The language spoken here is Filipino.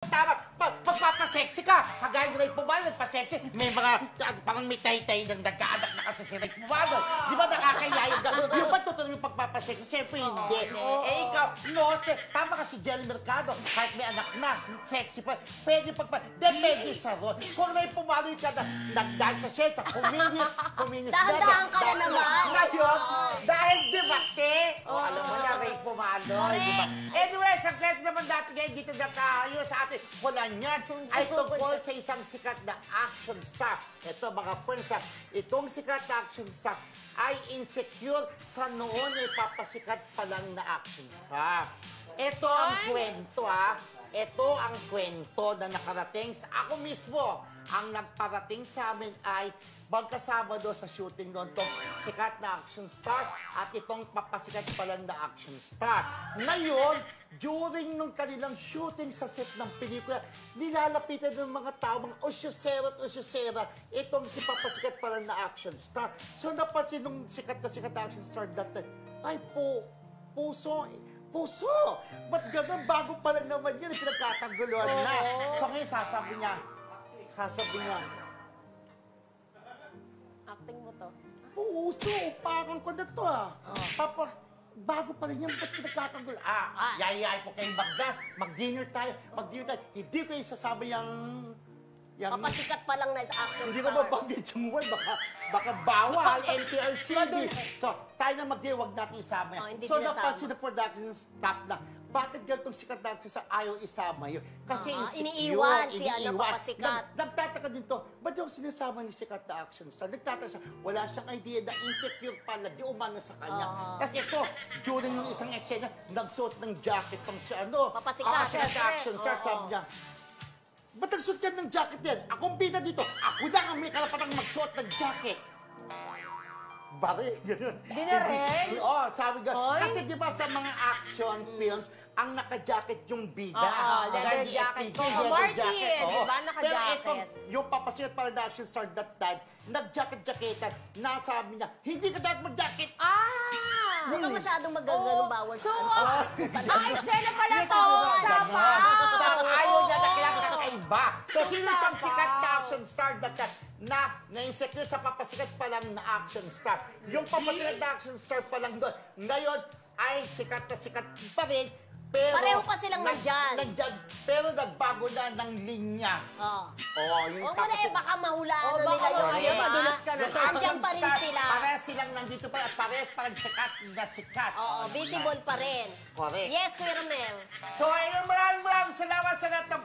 Tama, magpapasexy ka. Kagaya ng Ray Pumalo, nagpasexy. May mga, parang may tay-tay nang nagkaanak na kasi si Ray Pumalo. Di ba nakakayayag ka? Yung ba tutuloy yung pagpapasexy? Siyempre hindi. Eh ikaw, note, tama ka si Jelly Mercado. Kahit may anak na, sexy pa. Pwede depende sa role. Kung Ray Pumalo yung nag-dance siya sa communist. Dahan-dahan ka na naman. Ngayon, dahil debate, alam mo na, Ray Pumalo. Diba? Anyway, sa kwento naman dati ngayon, dito na tayo sa ating Kulanyan ay tungkol sa isang sikat na action star. Ito mga friends, itong sikat na action star ay insecure sa noon ay papasikat pa lang na action star. Ito ang kwento Ito ang kwento na nakarating sa ako mismo. Ang nagparating sa amin ay magkasama doon sa shooting noon itong sikat na action star at itong papasikat pa lang na action star. Ngayon, during nung kanilang shooting sa set ng pelikula, nilalapitan ng mga tao, mga usyosera at usyosera, itong si papasikat pa lang na action star. So napansin nung sikat na action star that time, ay puso, ba't gano'n? Bago pa lang naman yun, pinagkakaguluhan na. So ngayon, sasabi niya, acting mo to. puso, parang ko na to bago pa rin yan, ba't pinagkakagulo? Yayay ko kayong mag-dinner tayo. Hindi ko isasama yung Papasikat pa lang na sa action hindi star. ko mabanggit yung word, baka bawal, NTRCB. So, tayo na mag-dinner, huwag natin isama yan. Hindi So, sinasama. napansin na production staff na, bakit ganitong sikat na actress ayaw isama yun? Kasi iniiwan si papasikat. Nagtataka din to, ba't yung sinasama ni sikat na action star? Nagtataka siya, wala siyang idea na insecure pala, di umano sa kanya. Kasi ito, during yung isang eksena, nagsuot ng jacket pang si papasikat. Sikat na action star, sabi niya, ba't nagsuot ka ng jacket yan? Akong bida dito, ako lang ang may karapatang magsuot ng jacket. Bari, gano'n. Dinareng? Oo, sabi ka. Hoy? Kasi di ba sa mga action films, ang naka-jacket yung bida. Leather Gaya ni jacket. FTV, Oo, leather Martin, jacket. Oo. di ba, naka-jacket? Pero itong, yung papasikat pala na action star that time, nag-jacket-jacketan, nasabi niya, hindi ka dapat mag-jacket. Huwag ka masyadong magagalong bawal sa eksena pala to! Ayaw niya na kailangan kakaiba. So, sino itong sikat na action star that time na na-insecure sa papasikat pa lang na action star? Yung papasikat na action star pa lang doon, ngayon ay sikat na sikat pa rin. Pero, pareho pa silang nandyan. Pero nagbago na ng linya. Huwag mo na baka mahulaan na baka nila mamaya yun. madulas ka na. Andiyan pa rin sila. Parehas silang nandito pa at parehas parang sikat na sikat. Visible pa rin. Correct. Yes, Kuya Romel. So, ayun, maraming salamat sa lahat ng